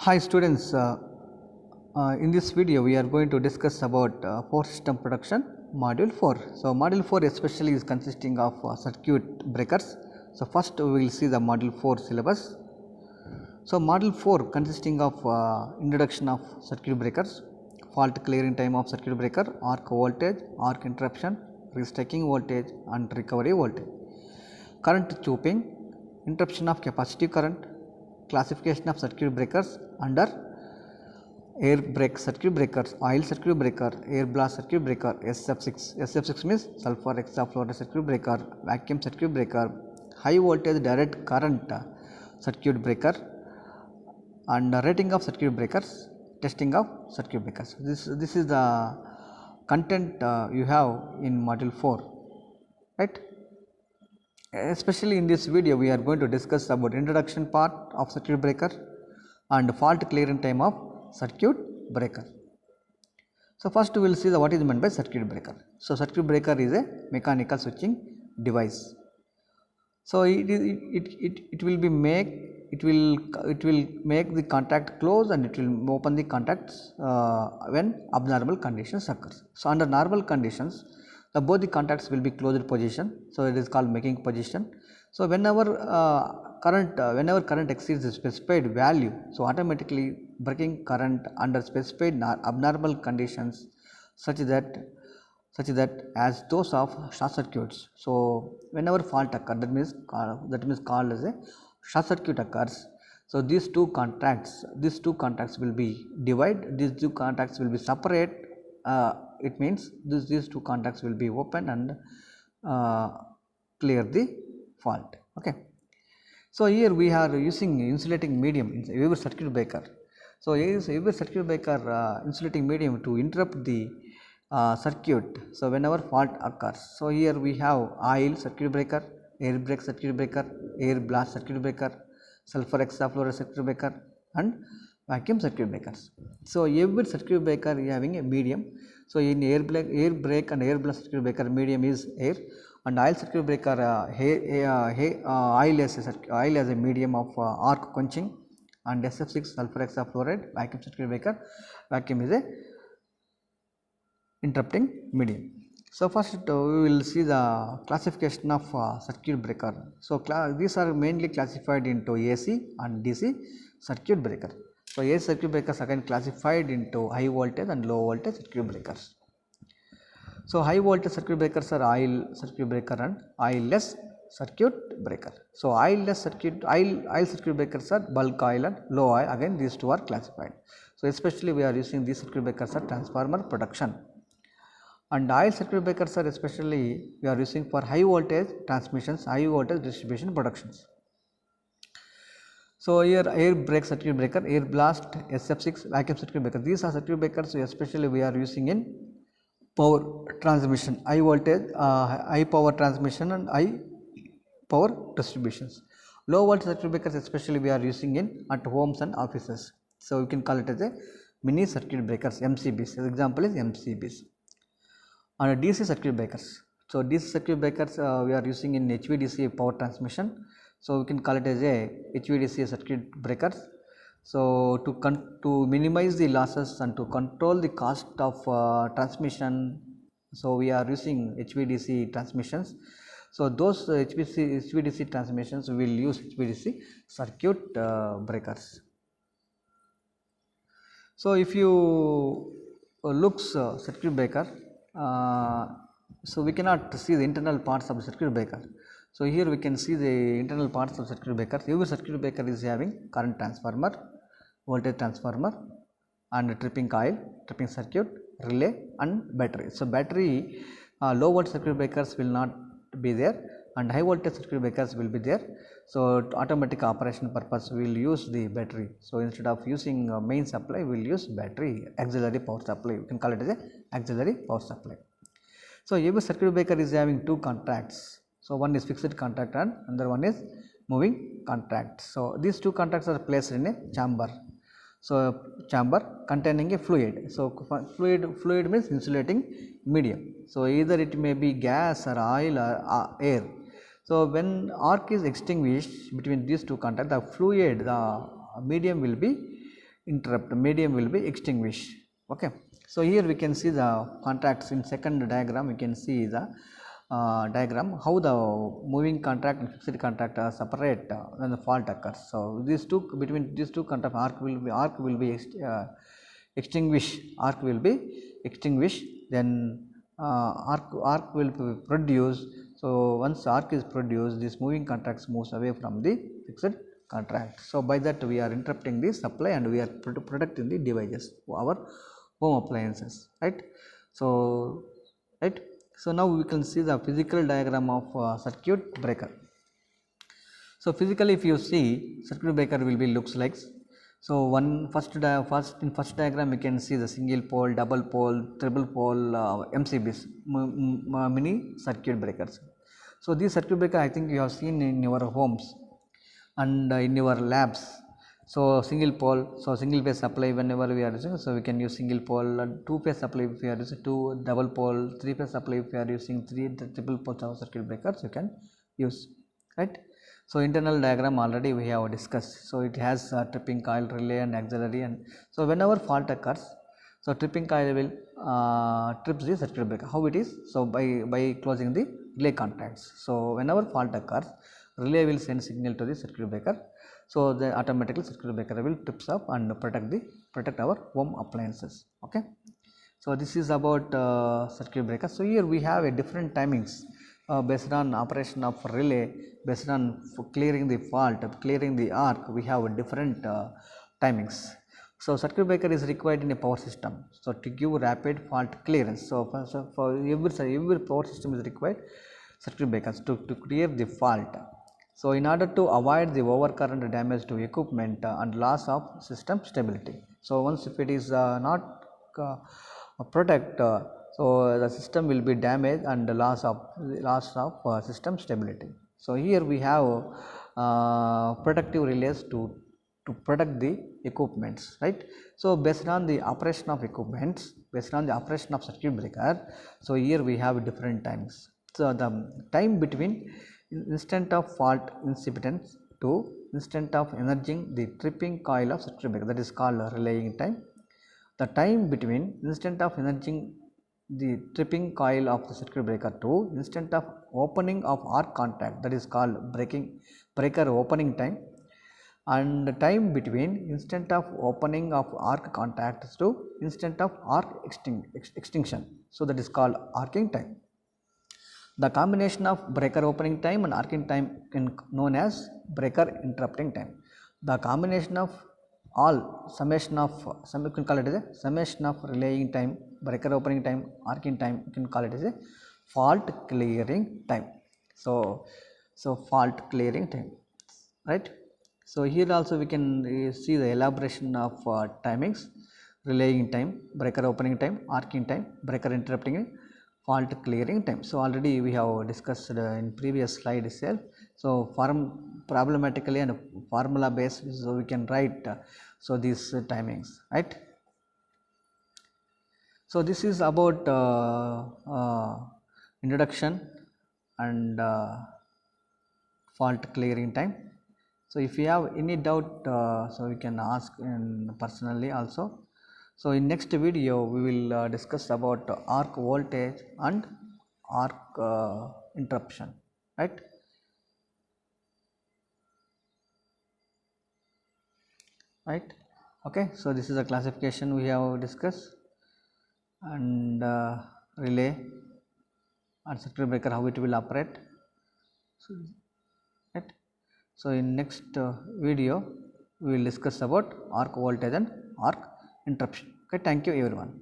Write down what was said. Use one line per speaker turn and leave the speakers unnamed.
Hi students, in this video we are going to discuss about power system production module 4. So, module 4 especially is consisting of circuit breakers. So, first we will see the module 4 syllabus. So, module 4 consisting of introduction of circuit breakers, fault clearing time of circuit breaker, arc voltage, arc interruption, restaking voltage and recovery voltage, current chopping, interruption of capacitive current, classification of circuit breakers under air brake circuit breakers, oil circuit breaker, air blast circuit breaker, SF6. SF6 means sulfur hexafluoride circuit breaker, vacuum circuit breaker, high voltage direct current circuit breaker, and rating of circuit breakers, testing of circuit breakers. This is the content you have in module 4, right? Especially in this video we are going to discuss about introduction part of circuit breaker and fault clearing time of circuit breaker. So, first we will see the what is meant by circuit breaker. So, circuit breaker is a mechanical switching device. So, it will be it will make the contact close and it will open the contacts when abnormal conditions occurs. So, under normal conditions both the contacts will be closed position. So, it is called making position. So, whenever current exceeds the specified value, so automatically breaking current under specified abnormal conditions such that as those of short circuits. So, whenever fault occurs, that means called as a short circuit occurs. So, these two contacts will be divided, these two contacts will be separate. It means these two contacts will be open and clear the fault. Okay. So, here we are using insulating medium in every circuit breaker. So, every circuit breaker insulating medium to interrupt the circuit. So, whenever fault occurs. So, here we have oil circuit breaker, air brake circuit breaker, air blast circuit breaker, sulfur hexafluoride circuit breaker and vacuum circuit breakers. So, every circuit breaker is having a medium. So, in air brake and air blast circuit breaker medium is air, and oil circuit breaker oil as a medium of arc quenching, and SF6 sulfur hexafluoride vacuum circuit breaker, vacuum is a interrupting medium. So, first we will see the classification of circuit breaker. So, these are mainly classified into AC and DC circuit breaker. So, AC circuit breakers again classified into high voltage and low voltage circuit breakers. So, high voltage circuit breakers are oil circuit breaker and oilless circuit breaker. So, oil circuit breakers are bulk oil and low oil, again these two are classified. So, especially we are using these circuit breakers for transformer production, and oil circuit breakers are especially we are using for high voltage transmissions, high voltage distribution productions. So, here air brake circuit breaker, air blast, SF6 vacuum circuit breaker, these are circuit breakers especially we are using in power transmission, high voltage, high power transmission and high power distributions. Low voltage circuit breakers especially we are using in at homes and offices. So, you can call it as a mini circuit breakers, MCBs. Example is MCBs. And DC circuit breakers. So, DC circuit breakers we are using in HVDC power transmission. So, we can call it as a HVDC circuit breakers. So, to minimize the losses and to control the cost of transmission, so we are using HVDC transmissions. So, those HVDC transmissions will use HVDC circuit breakers. So, if you looks circuit breaker, so we cannot see the internal parts of the circuit breaker. So, here we can see the internal parts of circuit breaker. Every circuit breaker is having current transformer, voltage transformer and tripping coil, tripping circuit, relay and battery. So, battery low voltage circuit breakers will not be there and high voltage circuit breakers will be there. So, automatic operation purpose we will use the battery. So, instead of using main supply we will use battery auxiliary power supply, you can call it as a auxiliary power supply. So, every circuit breaker is having two contacts. So, one is fixed contact and another one is moving contact. So, these two contacts are placed in a chamber. So, chamber containing a fluid. So, fluid means insulating medium. So, either it may be gas or oil or air. So, when arc is extinguished between these two contacts, the medium will be interrupt, medium will be extinguished. Okay. So here we can see the contacts in second diagram. We can see the diagram how the moving contact and fixed contact are separate when the fault occurs. So these two, between these two contact, arc will be extinguished, arc will be extinguished, then arc will be produced. So once arc is produced, this moving contacts moves away from the fixed contract. So by that we are interrupting the supply and we are protecting the devices, our home appliances, right. So right, so now we can see the physical diagram of circuit breaker. So physically, if you see, circuit breaker will be looks like, so in first diagram we can see the single pole, double pole, triple pole MCBs, mini circuit breakers. So these circuit breaker I think you have seen in your homes and in your labs. So single pole, so single phase supply whenever we are using, so we can use single pole, and two phase supply if we are using two, double pole, three phase supply if we are using three, triple pole circuit breakers you can use, right. So internal diagram already we have discussed. So it has tripping coil, relay and auxiliary, and so whenever fault occurs, so tripping coil will trips the circuit breaker. How it is? So by closing the relay contacts. So whenever fault occurs, relay will send signal to the circuit breaker. So the automatically circuit breaker will trips up and protect our home appliances. Okay. So this is about circuit breaker. So here we have a different timings based on operation of relay, based on clearing the fault, clearing the arc. We have different timings. So circuit breaker is required in a power system. So to give rapid fault clearance. So for every power system is required circuit breakers to clear the fault. So in order to avoid the overcurrent damage to equipment and loss of system stability. So once if it is not protect, so the system will be damaged and the loss of system stability. So here we have protective relays to protect the equipments, right. So based on the operation of equipments, based on the operation of circuit breaker, so here we have different times. So the time between instant of fault incidence to instant of energizing the tripping coil of circuit breaker, that is called relaying time. The time between instant of energizing the tripping coil of the circuit breaker to instant of opening of arc contact, that is called breaker opening time, and the time between instant of opening of arc contacts to instant of arc extinction, so that is called arcing time. The combination of breaker opening time and arcing time is known as breaker interrupting time. The combination of all summation of you can call it as a summation of relaying time, breaker opening time, arcing time, you can call it as a fault clearing time. So fault clearing time, right. So here also we can see the elaboration of timings: relaying time, breaker opening time, arcing time, breaker interrupting, fault clearing time. So already we have discussed in previous slide itself. So problematically and formula based, so we can write so these timings, right. So this is about introduction and fault clearing time. So if you have any doubt, so you can ask personally also. So in next video we will discuss about arc voltage and arc interruption, right. Right. Okay. So this is a classification we have discussed, and relay and circuit breaker, how it will operate. So, right. So in next video we will discuss about arc voltage and arc interruption. Okay. Thank you everyone.